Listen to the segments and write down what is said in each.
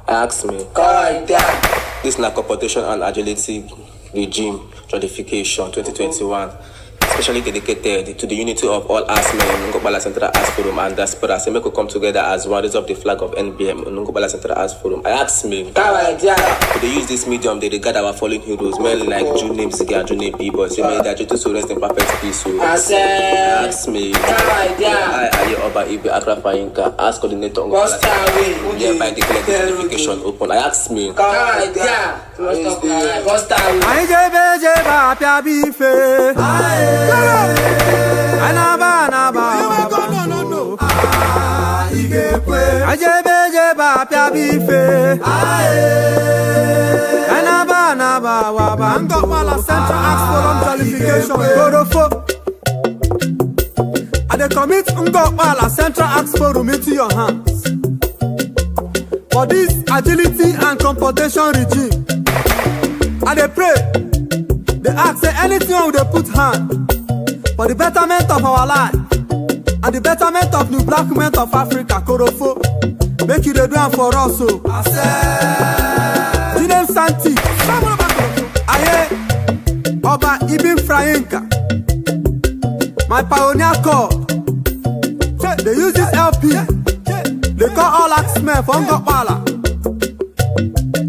Ask me. This na competition and agility regime stratification 2021, especially dedicated to the unity of all ASME, Ngobala Central Arts Forum and diaspora. So make we come together as one, raise up the flag of NBM, Ngobala Central Arts Forum. I ask me, they use this medium, they regard our fallen heroes, men like June Ziggy and June B-Boy. So may that to rest in perfect peace. So ask me, I Oba Ibe Accra Fayinka, ask coordinator Ngobala hereby declare this certification open. I ask me, Central Arts Forum qualification. I dey commit Ngobala Central Arts Forum into your hands for this agility and confrontation regime. I dey pray, they ask say anything we dey put hand for the betterment of our life and the betterment of the black men of Africa. Korofo, make you dey do am for us. So Jinem Santi, Aye Oba Ibn Frayinka, my pioneer call. They use this LP, they call all axemen from Ngobala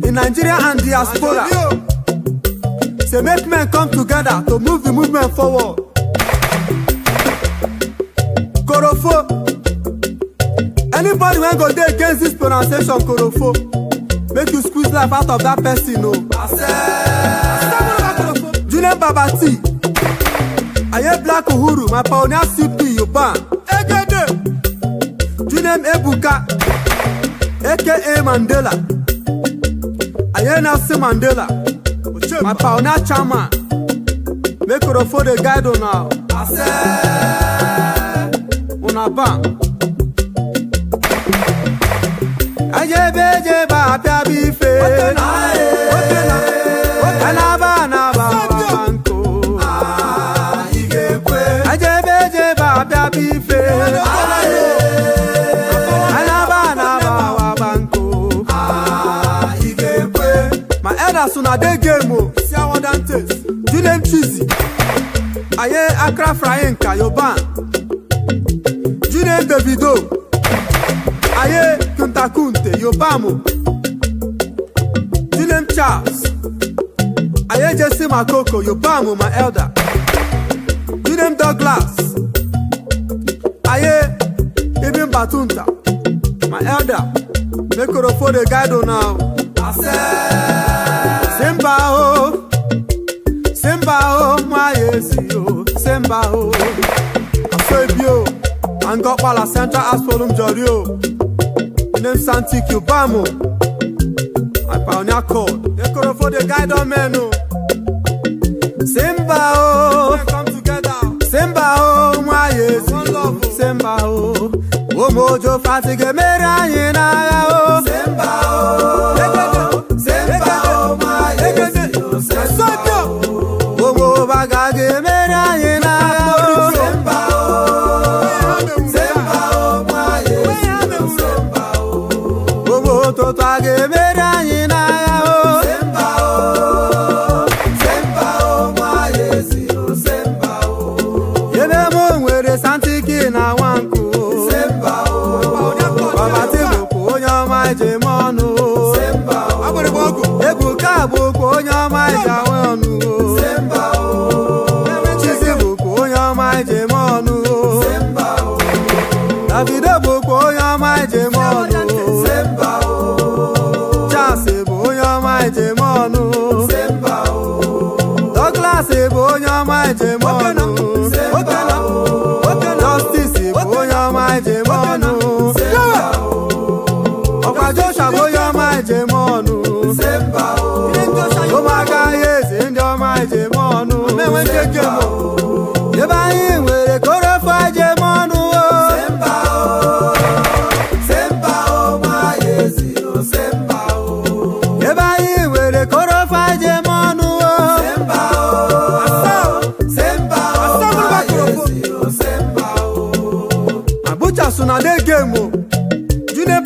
in Nigeria and diaspora. Say make men come together to move the movement forward. Korofo, anybody when go there against this pronunciation, Korofo, make you squeeze life out of that person. No. Junior Babati, Aye Black Uhuru, my pioneer CP, Yoban. Junior Ebuka, aka Mandela, Aye Nelson Mandela, my pioneer chairman. Make Korofo the guide on now. Una bang. Aye beje ba pia bife. Anaba banko. Aye beje ba pia bife. Anaba banko. My elders una dey game o. See how one taste. Do them cheesy. Aye Accra Fryinka Yoban. June Davido, Aye Kunta Kunte, Yobamo, June Charles, Aye Jesse Makoko, Yobamo, my elder, June Douglas, Aye Ibn Batunta, my elder, make Korofo the guide now. Semba oh, my yesio, Semba oh, Asebio. Ngobala Central Arts Forum Jorio, name Santi Cubamo, my pioneer code. They call for the guide on menu. Semba oh, come together. Semba oh, my yes, Semba oh, Mojo Fatigue Merayina oh, Semba oh, Semba oh, my yes, Semba oh, Mojo Bagage Merayina oh, Semba oh.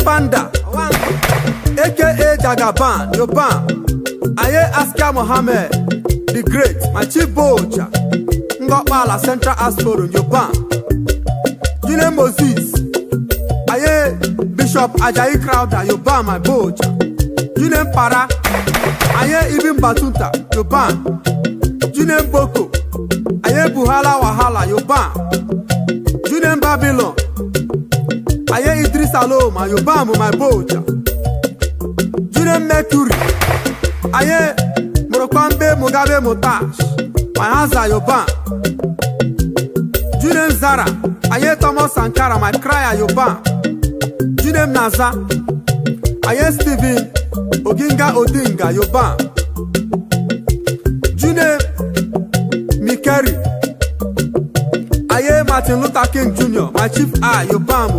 Panda, aka Jagaban, Yoban. Aye Askia Mohammed, the great, my chief bocha. Ngopala Central Asforum, Yoban. June Moses. Aye Bishop Ajayi Crowder, Yoban, my bocha. June Para. Aye Ibn Batuta, Yoban. June Boko. Aye Buhala Wahala, Yoban. June Babylon. Aye Idris Aloma, Yoban, my bocha. June Mercury. Aye Murokwambe Mugabe Motash, my Haza Yoban. June Zara. Aye Thomas Sankara, my Kraya Yoban. June Naza. Aye Steven Oginga Odinga, Yoban. June Mikeri. Aye Martin Luther King Jr., my chief eye, Yoban.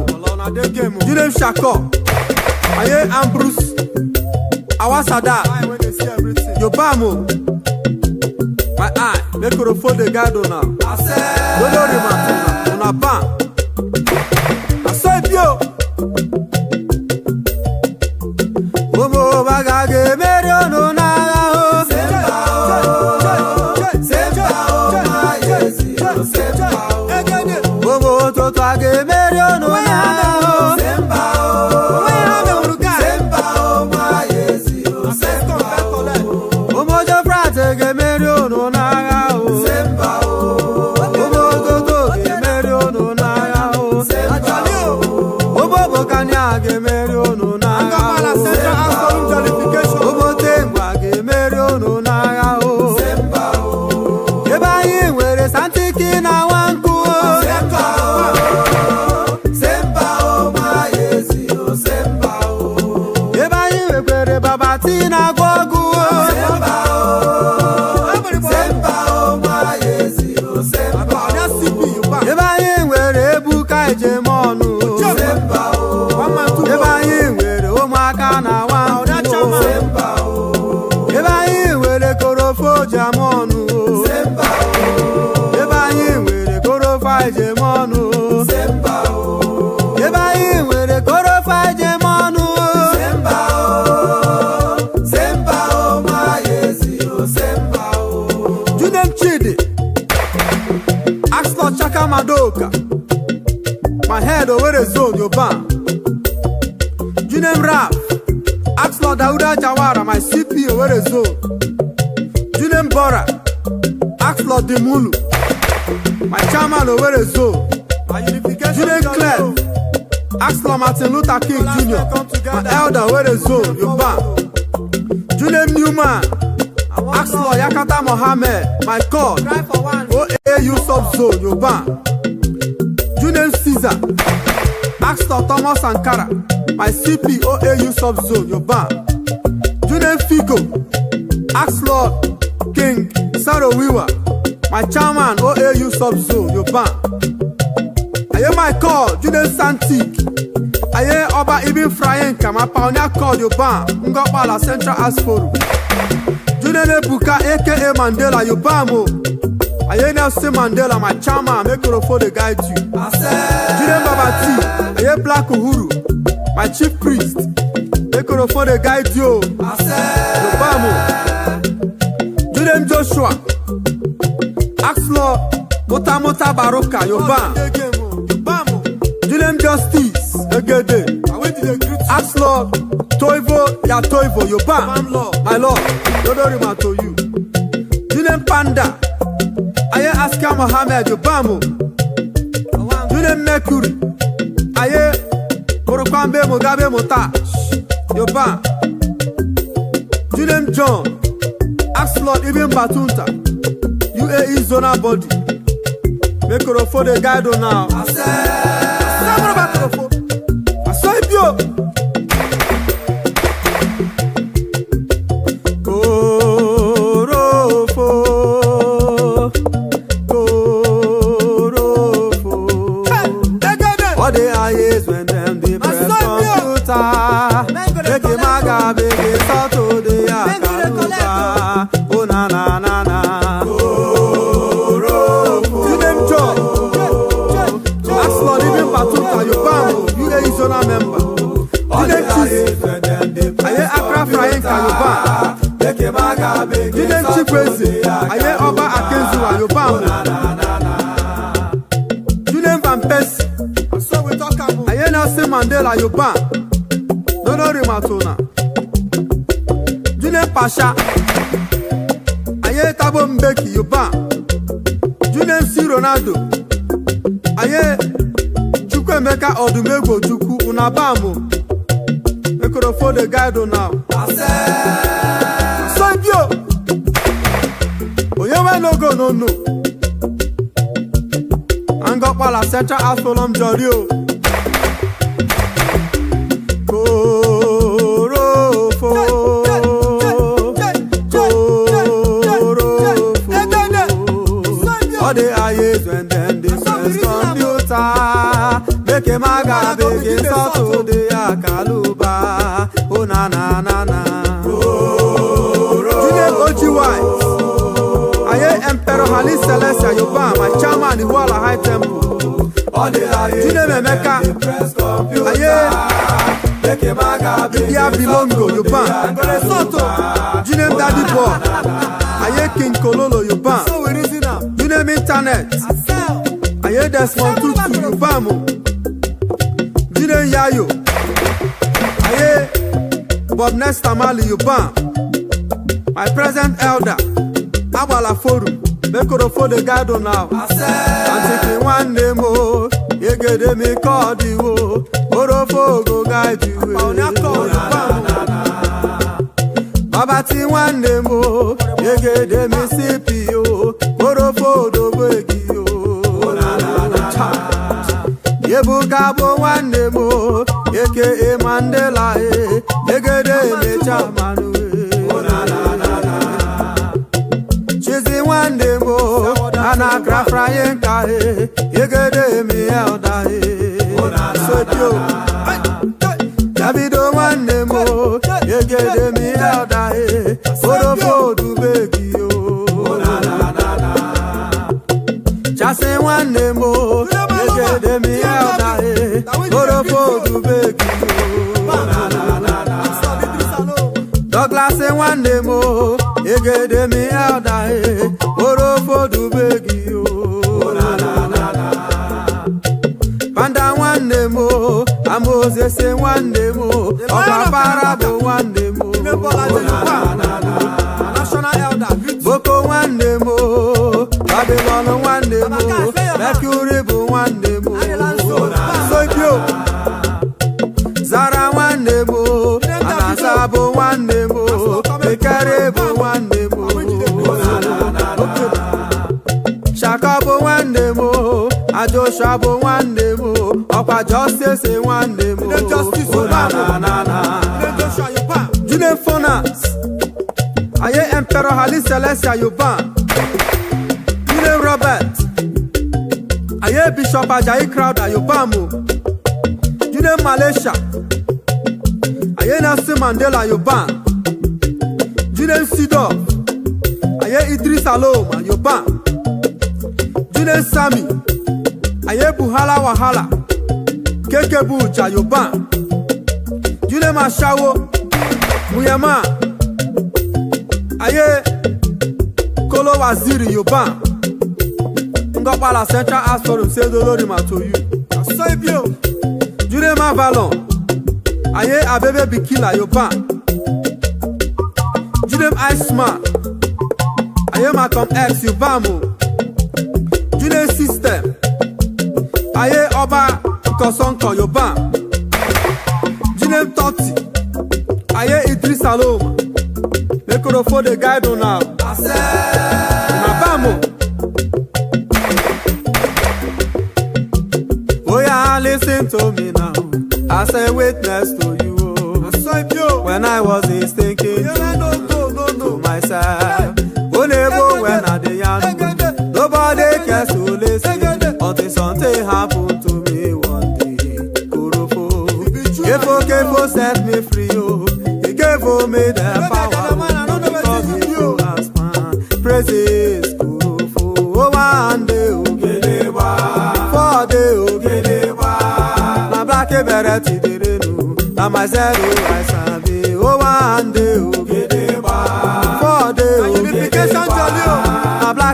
June Shako. Aye Ambrose Awasada, Yoban. My eye, make her for the gado now. Dodori Matuna, on a ban. I said yo. Bobo Bagage, Mariano Naga, Bobo Totage, Mariano Naga, Madoka, my head over the zone, Yoban. Junem Rap, Axlor Dauda Jawara, my CP over the zone. Junem Bora, Axlor Dimulu, my chairman over the zone. Junem Clef, Axlor Martin Luther King Jr., my elder over the zone, Yoban. Junem Newman, Axlor Yakata Mohammed, my God, OAU sub-zone, Yoban. Junem Caesar, Axlor Thomas Sankara, my CP OAU sub-zone, Yoban. Junem Figo, Axlor King Sarowiwa, my chairman OAU sub-zone, Yoban. Aye my call, Junem Santik. Aye Oba Ibn Frayenka, my pioneer call, Yoban. Ngopala Central Asforum. Junem Ebuka aka Mandela, Yoban. Aye Nelson Mandela, my chairman, make her for the guide you. Junem Babati, aye Black Uhuru, my chief priest, make her for the guide you. Yoban. Junem Joshua, Axlor Mota Baroka, Yoban. Junem Justice, Egede, Axlor Toivo Yatoivo, Yoban. My lord, Dodorima to you. Junem Panda, Aye Askia Mohammed, Yoban. Junem Mercury, Aye Murokwambe Mugabe Motash, Yoban. Junem John, Axlor Ibn Batuta, UAE Zona Body. Make her for the guide now. I saw it, yo. What the eyes when them the press computer. Make him aga baby so to the akaruba. Oh na na na na. To them joy. Axlor Ibn Batuta, Yoban. Yoba. Julian Chikwezi, Aye Oba Akenzu Yoba. Julian Van Persie, Aye Nelson Mandela Yoba. Dodo Rimatona. Julian Pasha, Aye Thabo Mbeki Yoba. Julian C. Ronaldo, Aye Chukwemeka Odumegwu Chukwu Unabamo. For the guide now. So you, oh you no go no. And got Pala Central Asylum Jorio. All the eyes when then they press computer. Make a maga big insult to the Akaluba. Oh na na na na. Julian OGY. Aye Emperor Haile Selassie Yoba, my chairman in Walla High Temple. Julian Memeka. Aye Ibia Bilongo Yoba. Julian Daddy Boy. Aye King Kololo Yoba. Julian Internet. Aye Desmond Tutu Yoba mo. Julian Yayo. Aye Bob Nesta Mali Yoba. My present elder Abala Forum. Mekoro for the gado now. I'm taking one day more. You get me call you. Orofo go guide you. Baba ti one day more. You get me CPO. Orofo do begi yo. Yebu gabo one day more. Aka Mandela, Yegede Chamanu. Chizzy one day more, Anna Grafrayen Kae, Yegede me elda. So you, Davido one day more, Yegede me elda. Orofo do begio. Chase one day more, Yegede me elda. Orofo do begio. Douglas one day more, Yegede me elda. Orofo do begio. Panda one day more, Moses one day more, Oga Parabo one day more. National elder, Boko one day more, Babylon one day more, Mercury one day more. So you, Zara one day more, Anasabo one day more, Mekarebo one day more, Shakabo one day more, Ajoshabo one day more, Opa Justice one day more. Julian Fonas, Aye Emperor Haile Selassie Yoba. Julian Robert, Aye Bishop Ajayi Crowther Yoba mo. Julian Malaysia, Aye Nelson Mandela Yoba. Julian Sido, Aye Idris Aloma Yoba. Julian Sami, Aye Buhala Wahala, Keke Buja Yoba. Julian Mashawo, Muyama, Aye Kolo Waziri Yoba. Ngopala Central Asylum Sedolo to you. Save you. Julian Mavalon, Aye Abebe Bikila Yoba. Julian Iceman, Aye Malcolm X Yoba mo. Julian System, Aye Oba Kosonko Yoba. Julian Totti, Aye Idris Aloma. Mekoro for the guide now. Mabamo. Oh yeah, listen to me now. I say witness to you. When I was thinking to myself, oh never when I the young, nobody cares to listen until something happened to me one day. Kurofo, Kefo set me free. Oh, he gave me the power. Praises Kurofo. Oh one day, oh Gelewa, 4 day, oh Gelewa. Na black beret didn't know. Na my zero I sabi. Oh one day, oh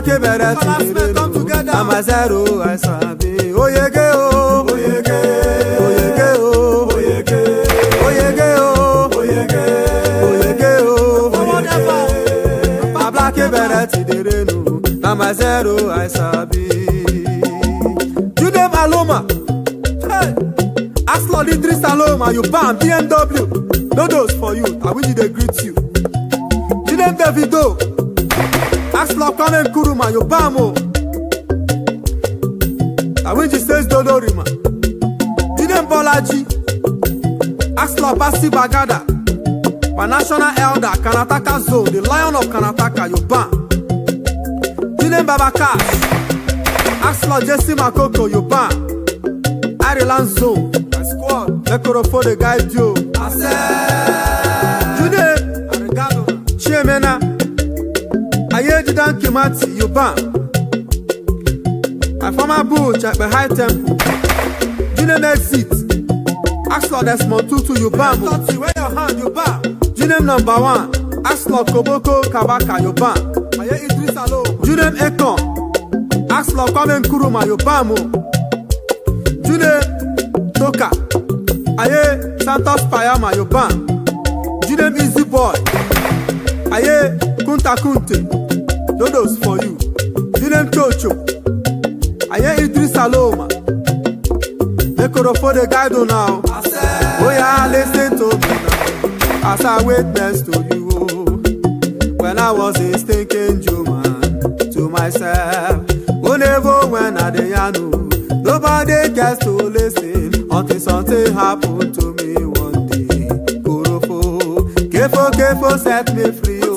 black beret come together. I'm a zero, I sabi. Oh yeah, oh, oh yeah, oh yeah, oh, oh yeah, oh yeah, oh, oh yeah, oh yeah, oh. Black beret I'm a zero, I sabi. Jude Aloma, hey, ask Lord Idris Aloma, you bam BMW. No dose for you, I wish they greet you. Jude Davido, ask Lord Colin Kuruma, you bam oh. I wish he says Dodorima. Jude Bolaji, ask Lord Basi Bagada, my national elder, Kanataka Zone, the lion of Kanataka, you bam. Jude Babakash, ask Lord Jesse Makoko, you bam. Ireland Zone, my squad, Mekorofo the guide you. Jude, Arigado, Chiemena, Ayedidan Kimati, you bam. My former butch at the High Temple. Jude Exit, ask Lord Desmond Tutu, you bam. Where your hand, you bam. Jude number 1, ask Lord Koboko Kabaka, you bam. Aye Idris Alo. Jude Ekon, ask Lord Kwame Nkrumah, you bam. Jude Toka, aye Santos Payama, you bam. Jude Easy Boy, aye Kunta Kunte, Dodos for you. Jude Chocho, aye Idris Aloma. Mekorofo the guide now. Oh yeah, listen to me now, as I witness to you. When I was a stinking Jew man, to myself, whenever when I dey yanu, nobody gets to listen until something happened to me one day. Korofo, Kefo set me free. Oh,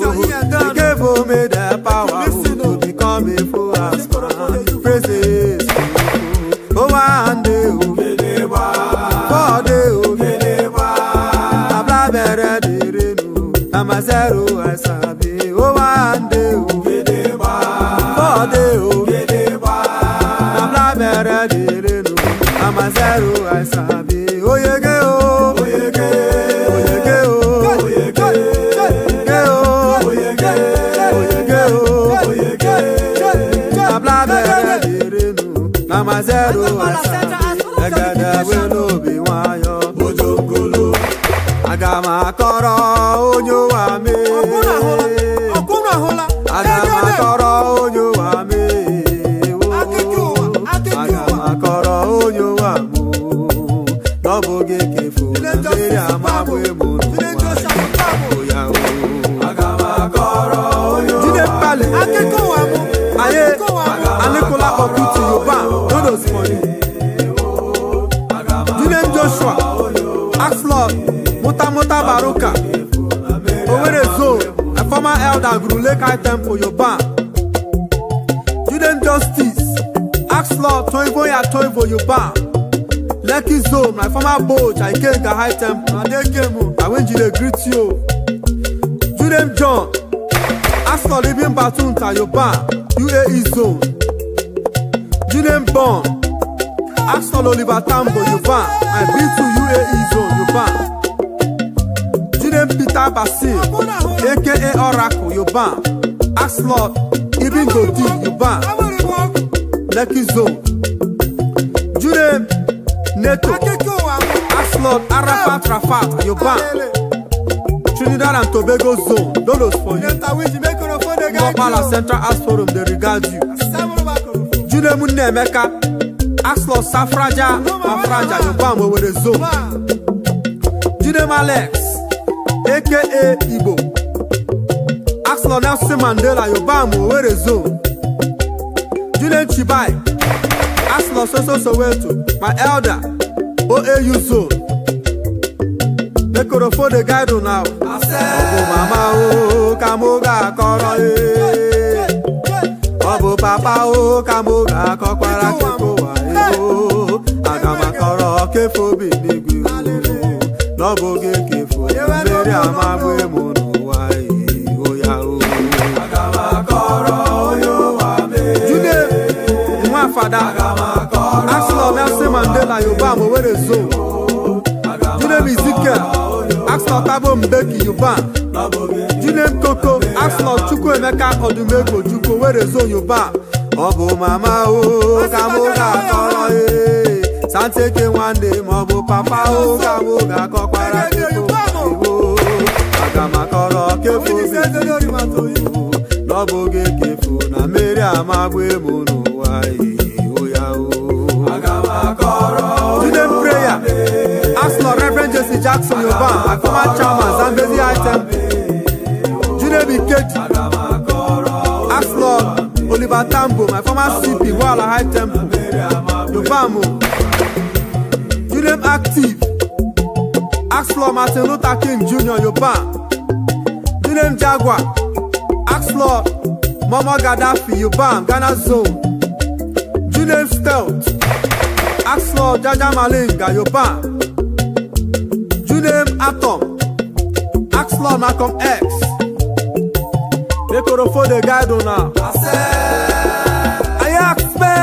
Kefo made the power to become a fool as man. Praises, oh one day, oh, 4 day, oh, Abla bere de renu, I'm a zero, I sabi. Oh one day, oh, 4 day, oh, Abla bere de renu, I'm a zero, I sabi. Oh yeah, oh, oh yeah, oh yeah, oh, oh yeah, oh, oh yeah, Abla bere de renu, I'm a zero, I sabi. Agada will be wayo, Bojokolo. Agama koro onyo wa me. Agama koro onyo wa me. Agama koro onyo wa mu. Noboge kefu na mere amabwe mu. Oya o. Agama koro onyo. Jide pale. Akeko wa mu. Aye. Anikola Okuti Yoba. Dodos for you. Joshua, Axlord, Mota Baruka, Owere Zone, a former elder Grulek High Temple, Yoba. Jude Justice, Axlord, Toivo Yoba. Lucky Zone, my former boat, I came to High Temple, and they came, I went to greet you. Jude John, Axlord Ibn Batunta, Yoba, UAE Zone. Jude Bond, Axlord Oliver Tambo, Yoba. I bring to UAE Zone, Yoba. Jude Peter Basim, aka Oracle, Yoba. Axlord Ibn Godi, Yoba. Lucky Zone. Jude Neto, Axlord Arafat Rafat, Yoba. Trinidad and Tobago Zone, Dodos for you. Ngopala Central Arts Forum, they regard you. Jude Munne Meka, Axlord Safraja, Afraja, Yoba, Owere Zone. Jude Malex, aka Igbo. Axlord Nelson Mandela, Yoba, Owere Zone. Jude Chibai, Axlord Soweto, my elder, OAU Zone. Mekorofo the guide now. Obo mama o, kamoga koro e. Obo papa o, kamoga kokwara keko wa e. Agama koro kefo binigwi o. Noboge kefo, meri amabwe mono wa e. Oya o. Agama koro yo wa me. Jude, mwa fada. Agama koro. Axlord Nelson Mandela, Yoba, Owere Zone. Jude Ezekiel, Axlord Tabo Mbeki, Yoba. Junem Koko, Axlor Chukwuemeka Odumegwu Ojukwu were zo Yoruba. Obo mama o, kamoga koro Santeke nwande mobo papa o, kamoga kokwara kefo. Agama koro kefo Noboge kefo na mere amagwe mono wai oya o. Agama koro Junem Prayer, Axlor Reverend Jesse Jackson Yoruba, my former chairman Zambezi High Temple. Junem Ikeji, Axlor Oliver Tambo, my former CP Wala High Temple. Yobamo, Junem Active, Axlor Martin Luther King Jr. Yoba, Junem Jaguar, Axlor Momo Gaddafi Yoba, Ghana Zone, Junem Stealth, Axlor Jaja Malinga Yoba, Junem Atom, Axlor Malcolm X, Nekorofo de Gaidona, Ayakbe,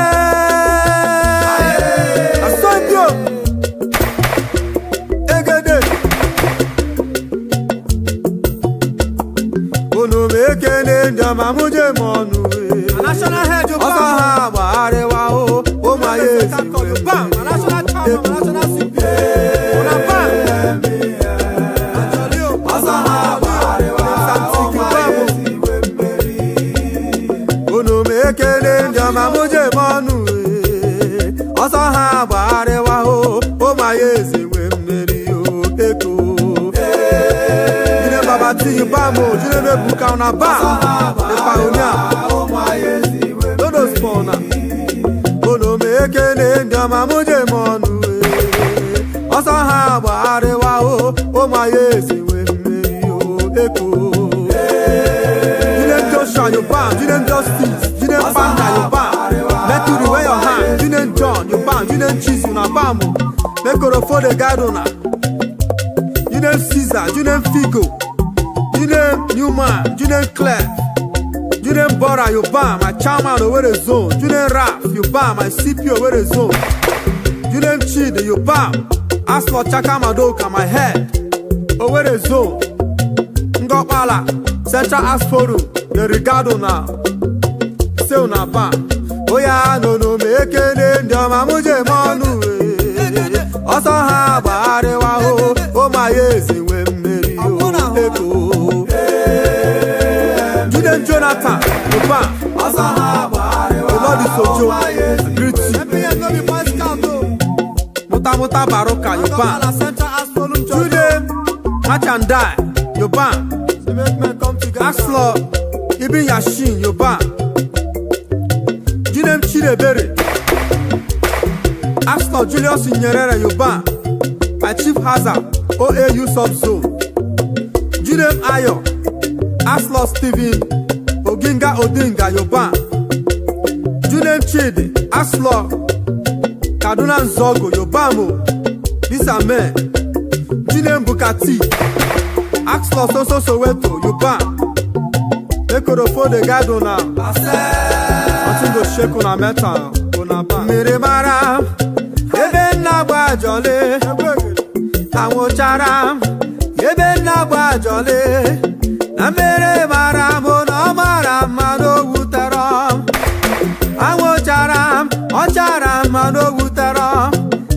Asodio, Egede, Ono mekene njama muje monu, National Head Yoba, Osaha Arewa o, Omaye Yoba, National Champion, National CP, Onapa, Osaha Arewa, Ono mekene njama muje monu, Osaha Arewa o, Omaye Ziwemeri o, Eko. Junem Babati Yobamo, Junem Ebuka Onaba, the pioneer, Dodo Spawner. Ono mekene njama muje monu, Osaha Arewa o, Omaye Ziwemeri o, Eko. Junem Joshua Yoba, Junem Justice, Junem Panda Yoba, Mercury where your hand, Junem John Yoba, Junem Cheese Unabamo, Nekorofo de Gaidona, Junem Caesar, Junem Figo, Junem Newman, Junem Clef, Junem Bora Yoba, my chairman over the zone, Junem Raf Yoba, my CP over the zone, Junem Chide Yoba, Axlor Chaka Madoka, my head over the zone, Ngopala, Central Asforum, the Ricardo now, Seu Napa, Oya no mekene njama muje monu, Osaha Arewa o, Omaye Ziwemeri o, Eko. Junem Jonathan Yoba, Osaha Arewa, Lord Sojo, Griti, Muta Baroka Yoba, Junem Machandai Yoba, Axlor Ibn Yashin Yoba, Junem Chidebere, Axlor Julius Nyerere Yoba, my Chief Hazard, OAU Subzone, Junem Ayo, Axlor Stephen Oginga Odinga Yoba, Junem Chidi, Axlor Kaduna Nzogo Yobamo, this a man, Junem Bukati, Axlor Soso Soweto Yoba, Nekorofo de Gaidona, Nothing go shake on a metal, Mere Mara, Eben Nagba Jole, Amochara, Eben Nagba Jole, Mere Mara, Mono Mara, Mano Wutara, Amochara, Ochara, Mano Wutara,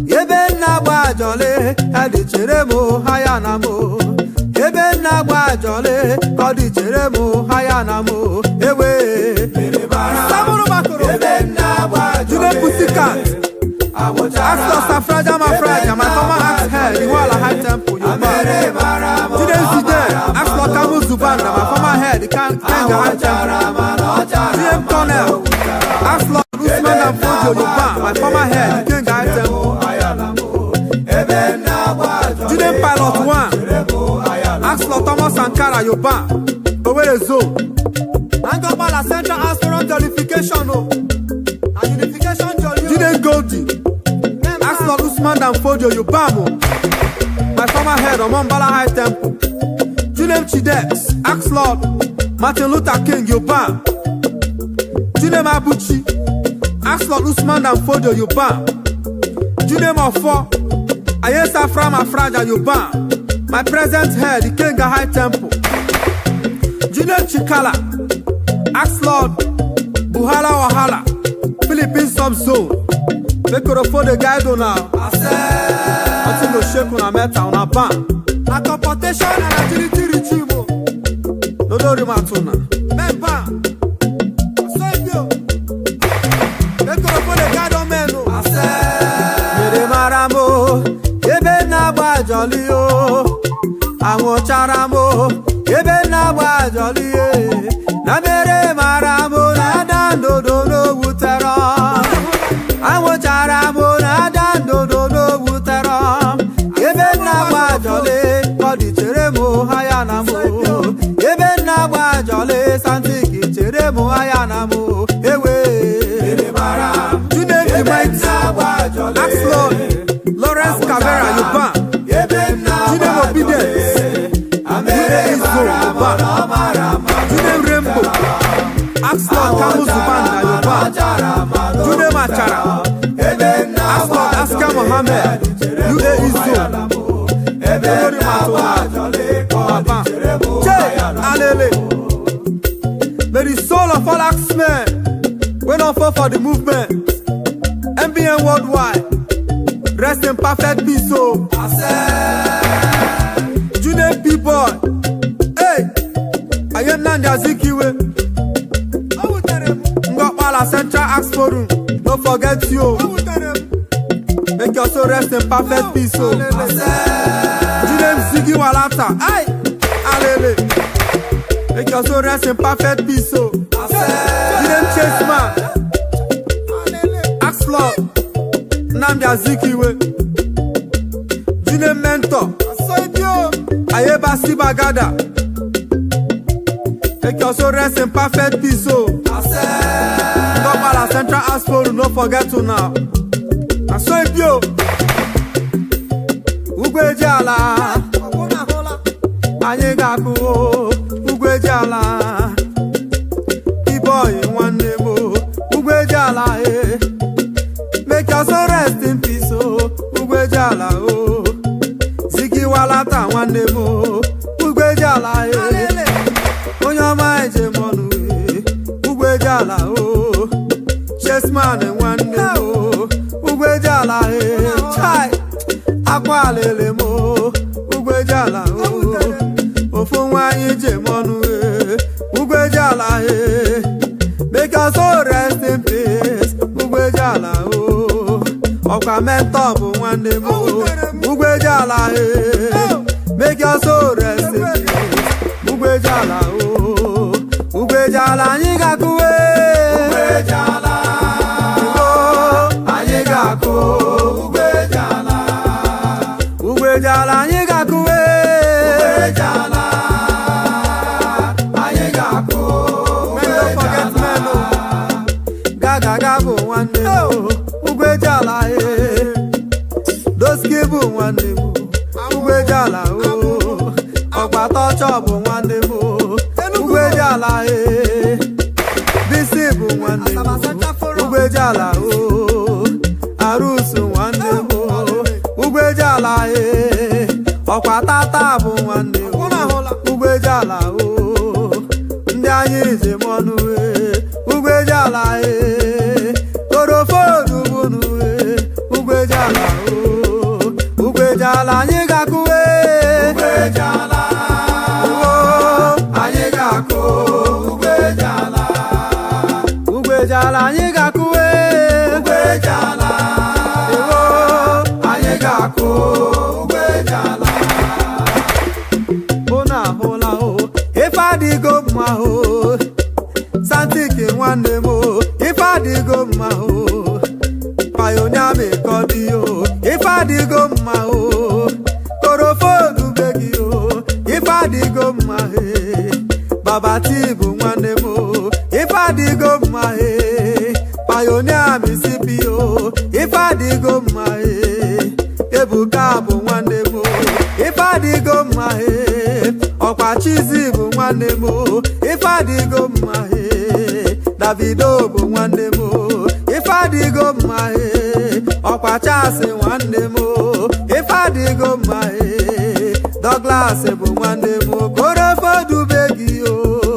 Eben Nagba Jole, Adichiremo, Hayanamo. Eben Nagba Jole, Adichiremo, Hayanamo, Ewe, Samuro Bakoro, Eben Nagba Jole, Junem Pussycat, Axlor Safraja Mafraja, my former axe head, Iwala High Temple, Yoba, Junem Zidane, Axlor Kamu Zubanda, my former head, Kenga High Temple, Junem Cornell, Axlor Usman and Fojo Yoba, my former head, Kenga High Temple, Junem Pilot 1, Axlor Thomas Sankara Yoba, over the zone. Angaba la Central Asforum Jollification, and Unification Jolly. Junem Goldie, Axlor Usman and Fojo Yobamo, my former head of Mombala High Temple. Junem Chidex, Axlor Martin Luther King Yoba, Junem Abuchi, Axlor Usman and Fojo Yoba, Junem Ofo, Ayesa Frama Fraja Yoba, my present head, the Kenga High Temple. Junior Chikala, Axlord, Buhala Wahala, Philippine Subzone. Microphone the guide on now. Until no shake on a metal on a ban. A competition and agility regime. No do rimatuna. Member. Save you. Microphone the guide on menu. Mere maramo. Ebe na ba jolly o. Àwọn charamo. Ebe na ba jolly e. Na mere maramo na dando do no wutera. Àwọn charamo na dando do no wutera. Ebe na ba jolly kodi cheremo hayana mo. Ebe na ba jolly santiki cheremo hayana mo. Ewe ebe mara. June Mighty Axlord, Lawrence Kavera Yoba. June Obedience. June Izo Yoba. June Rainbow. Axlord Kamu Zubanda Yoba. June Machara. Axlord Aska Mohammed. June Izo. June Matola. Che Alele. May the soul of all axemen went on for the movement. MBN worldwide. Rest in perfect peace. So Junior people. Hey, I am Nanda Zikiwe. Ngopala Central Expo Room. Don't forget you. Make your soul rest in perfect peace. So Junior Ziggy Walata. Hey, Alele. Make your soul rest in perfect peace. So Junior Chase Man. Axlord. Nnamdi Azikiwe. Junior Mentor. Ayeba Sibagada. Make your soul rest in perfect peace. So Ngopala Central Expo Room. Don't forget to now. I saw it yo. Ugwejala. Anyegaku. Ugwejala. Boy one day more. Ugwejala. Make your soul rest in peace. Oh, Ugwejala. Oh, Ziggy Walata one day more. Ugwejala. On your mind, Jemonu. Ugwejala. Oh, Chess Man one day more. Ugwejala. Chai. Aqualele mo. Ugwejala. Oh, Ofunwa Jemonu. Ugwejala. Make your soul rest in peace. Ugwejala. Oh, Oka mentor bu one day more. Ugwejala. Make your soul rest in peace. Ugwejala. Oh, Ugwejala. Anyigakuwe. Ugwejala. Oh, Anyigaku. Ugwejala. Ugwejala. Anyigakuwe. Ugwejala. Anyigaku. Gagabu one day. Ugwejala. Those people one day. Ugwejala. Okwa touch up one day. Ugwejala. Visible one day. Ugwejala. Arusu one day. Ugwejala. Okwa tata one day. Ugwejala. Ndi anyi jemonu. Ugwejala. Torofodu bunu. Ugwejala. Ugwejala. Anyigakuwe. Ugwejala. Anyigaku. Ugwejala. Ugwejala. Anyigakuwe. Ugwejala. Anyigaku. Ugwejala. Ona hola o. If I dig go ma o. Santiki one day mo. If I dig go ma o. Pioneer me kodi o. If I dig go ma o. Torofodu begi o. If I dig go ma he. Baba Tibu one day mo. If I dig go ma he. Pioneer me CPO. If I dig go ma he. Ebuka bu one day mo. If I dig go ma he. Okwa Chizi bu one day mo. If I dig go ma he. Davido bu one day mo. If I dig go ma he. Okwa Chasi one day mo. If I dig go ma he. Douglas bu one day mo. Korofodu begi o.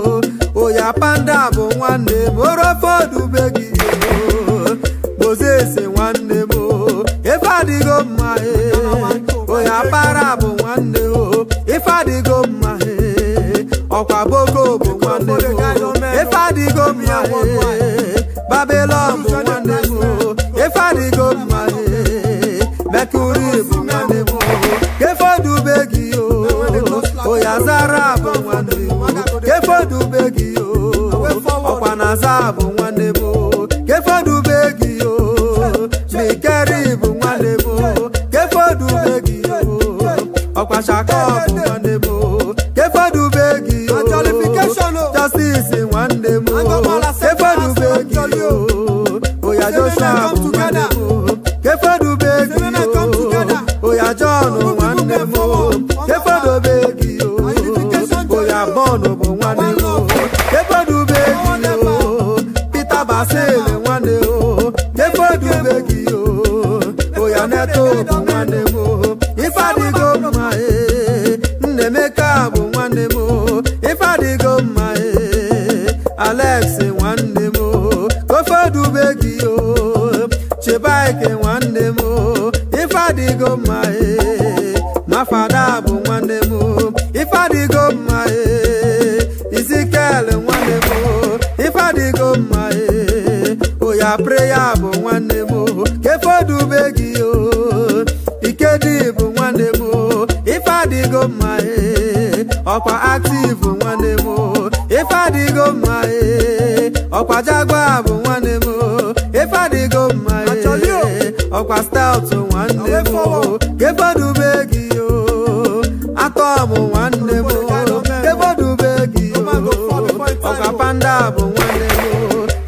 ọkwa boko bụ nwanne m ife adịgo mma Babylon bụ nwanne m ife adịgo mma Mercury bụ nwanne m kefodube gị oya Zara bụ nwanne m kefodube gị ọkwa na Za bụ nwanne m kefodube gị Mikeri bụ nwanne m kefodube gị ọkwa Shaka bụ nwanne m kefodube gị Justice nwanne m kefodube gị oya Joshua bụ nwanne m kefodube gị oya John nwanne m kefodube gị oya Bon bụ nwanne m kefodube gị Peter Basil nwanne m kefodube gị oya Neto bụ nwanne m ife adịgo mma Nnemeka bụ nwanne m ife adịgo mma Alex nwanne m kefodube gị Chibaike nwanne m ife adịgo mma Mafada bụ nwanne m ife adịgo mma Ezekiel nwanne m ife adịgo mma oya Prayer bụ nwanne m kefodube gị Ikedi bụ nwanne m ife adịgo mma ọkwa Active nwanne m ife adịgo mma ọkwa Jaguar bụ nwanne m ife adịgo mma ọkwa Stout nwanne m kefodube gị Atom nwanne m kefodube gị ọkwa Panda bụ nwanne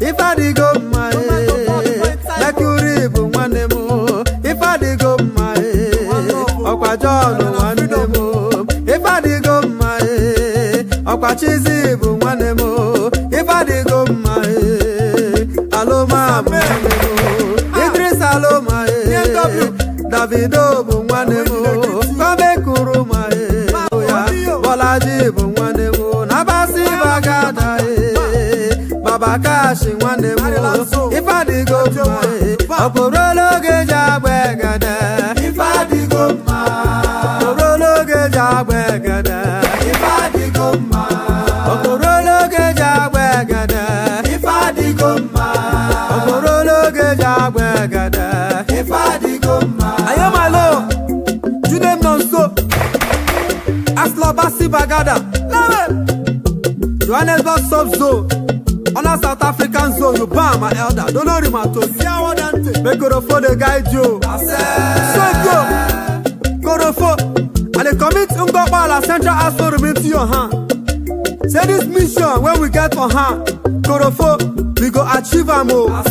m ife adịgo mma Mercury bụ nwanne m ife adịgo mma ọkwa John nwanne m ife adịgo mma ọkwa Chizzy bụ nwanne m ife adịgo mma Aloma bụ nwanne m Idris Aloma Davido bụ nwanne m Kome Kuruma Bolaji bụ nwanne m Nabasi Bagada Baba Kashi nwanne m ife adịgo mma Okorologe Jagbegede ife adịgo mma Okorologe Jagbegede ife adịgo mma Okorologe Jagbegede ife adịgo mma Okorologe Jagbegede ife adịgo mma Ayomalo Jude Nonso Aslo Basi Bagada Johannesburg Sub-Zone Honor South African Zone, you bam my elder. Don't know him at all. Make Korofo the guide you. So go, Korofo. And they commit Ngobala Central Aspo remain to your hand. Say this mission when we get on hand, Korofo, we go achieve our more. And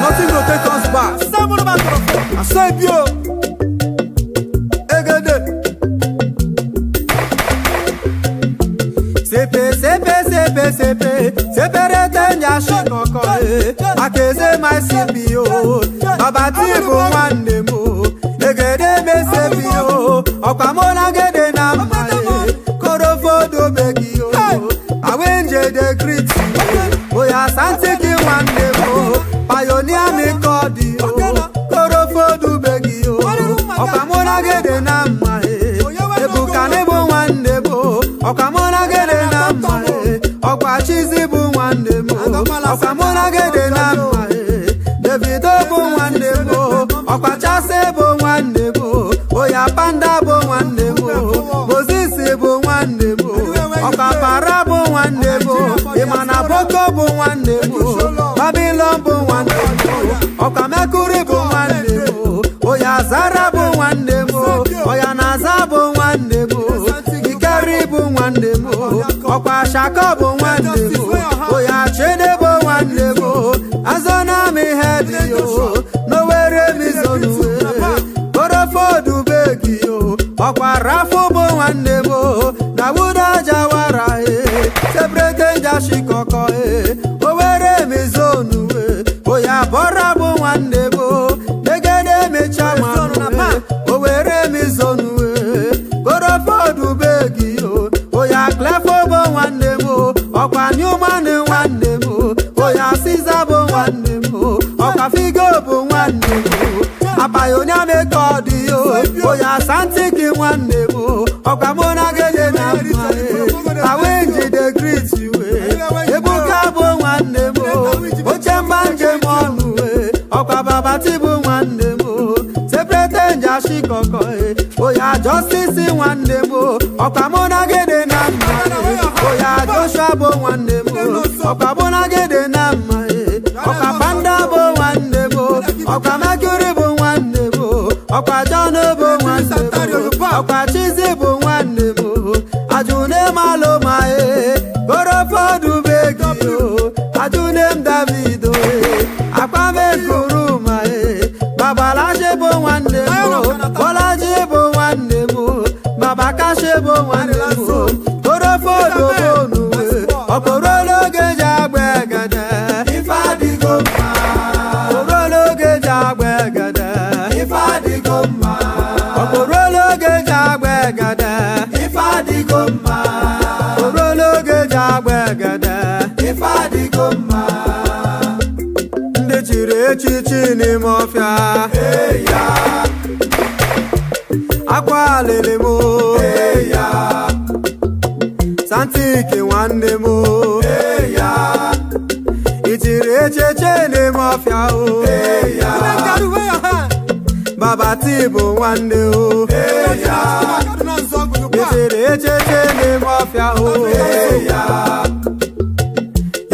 nothing will take us back. Someone about Korofo. I say you. Sepe tenya shikoko akeze my CPO Babati bu nwanne mo egede me CPO Okwamola gede na mmae Korofo do begi o awenje de greet oya santi ki nwanne mo Pioneer me kodi o Korofo do begi o Okwamola gede na mmae ebukane bu nwanne mo Okwamola gede na mmae ọkwa Chizzy bụ nwanne m ọkwa Monagede na mma Davido bụ nwanne m ọkwa Chase bụ nwanne m oya Panda bụ nwanne m Moses bụ nwanne m ọkwa Para bụ nwanne m Imana Boko bụ nwanne m Babylon bụ nwanne m ọkwa Mercury bụ nwanne m oya Zara bụ nwanne m oya Naza bụ nwanne m Ikeri bụ nwanne m ọkwa Shaka bụ nwanne m oya Chede bụ nwanne m azọna m ihe dị yo n'Owerri mizonu Korofo dube gị yo ọkwa Rafo bụ nwanne m Dawuda Jawara Sebrete Njashikoko Owerri mizonu oya Bora bụ nwanne m Degede Mechama Owerri mizonu Korofo dube gị yo oya Clefo bụ nwanne m ọkwa Newman nwanne m oya Caesar bụ nwanne m ọkwa Figo bụ nwanne m Pioneer me kodi yo oya Santiki nwanne m ọkwa Monagede na mma awenjide nwanne m ọkwa mụ na gị dị na mma oya Joshua bụ nwanne m ọkwa mụ na gị dị na mma ọkwa Panda bụ nwanne m ọkwa Mercury bụ nwanne m ọkwa John bụ nwanne m ọkwa Chizi bụ nwanne m ajụne malụ ma gorofodu begi ajụne m David akpame kuru ma Babalaje bụ nwanne m Bolaji bụ nwanne m Babakashe bụ nwanne m gorofodu bonu ọkpọrọla oge ji agba egede ife adịgo mma ọkpọrọla oge ji agba egede ife adịgo mma ọkpọrọla oge ji agba egede ife adịgo mma ọkpọrọla oge ji agba egede ife adịgo mma ndị chiri echichi n'ime ọfịa eya akwa alịlị m eya Santiki nwanne m eya ichiri echichi n'ime ọfịa o eya Babati bụ nwanne o eya ichiri echichi n'ime ọfịa o eya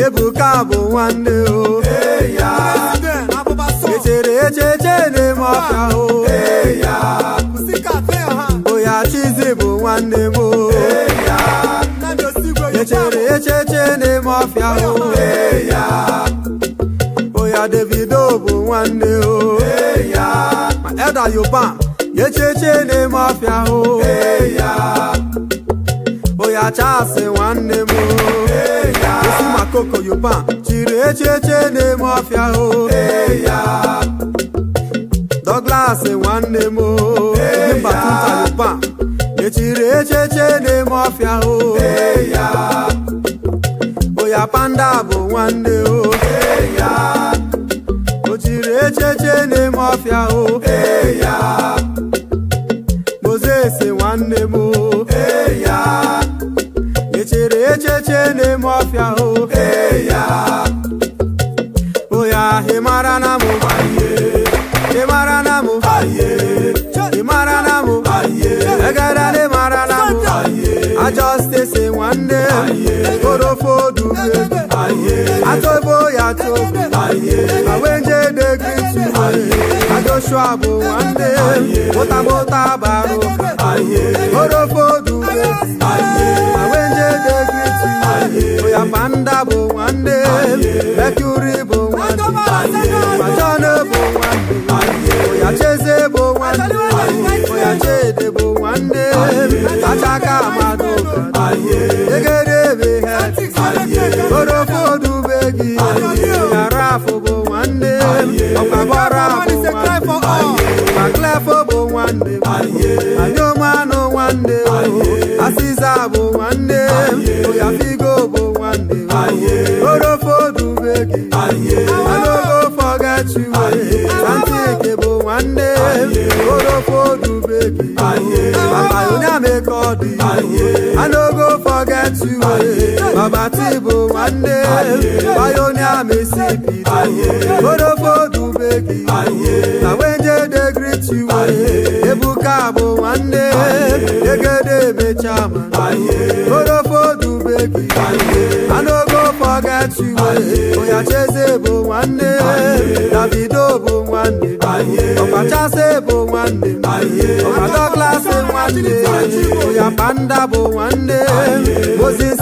Ebuka bụ nwanne o eya ichiri echichi n'ime ọfịa o eya Oya Chizi bụ nwanne m o eya ichiri echichi n'ime ọfịa o eya Oya Davido bụ nwanne o eya Elda Yobam echichi n'ime ọfịa o eya Oya Charles nwanne m o eya Isi Makoko Yobam chiri echichi n'ime ọfịa o eya Douglas nwanne m o Mbatunta Yobam echiri echichi n'ime ọfịa o eya Oya Panda bụ nwanne o eya o chiri echichi n'ime ọfịa o eya Moses nwanne m o eya echiri echichi n'ime ọfịa o eya Oya himara na mụ himara na mụ himara na mụ egara ni mara na mụ Justice nwanne gorofodu atobo ya tobi awenje de Kristu Joshua bụ nwanne mụta baro gorofodu awenje de Kristu Oya Panda bụ nwanne Mercury bụ nwanne John bụ nwanne Oya Cheze bụ nwanne Oya Chede bụ nwanne Achaka Madoka Egedebe gorofodu begi Oya Rafu bụ nwanne Ọkabara bụ nwanne Maklefo bụ nwanne Anyomanu nwanne Asiza bụ nwanne Oya Figo bụ nwanne gorofodu begi I no go forget you Santiki bụ nwanne gorofodu begi Papa Yonya Mekodi I no go forget you Babati bụ nwanne Pioneer Mesipi gorofodu begi na wenje de greet you Ebuka bụ nwanne Egede Mechama gorofodu begi I no go forget you Oya Cheze bụ nwanne Davido bụ nwanne Ọkachasị bụ nwanne Ọka Douglas nwanne Oya Panda bụ nwanne Moses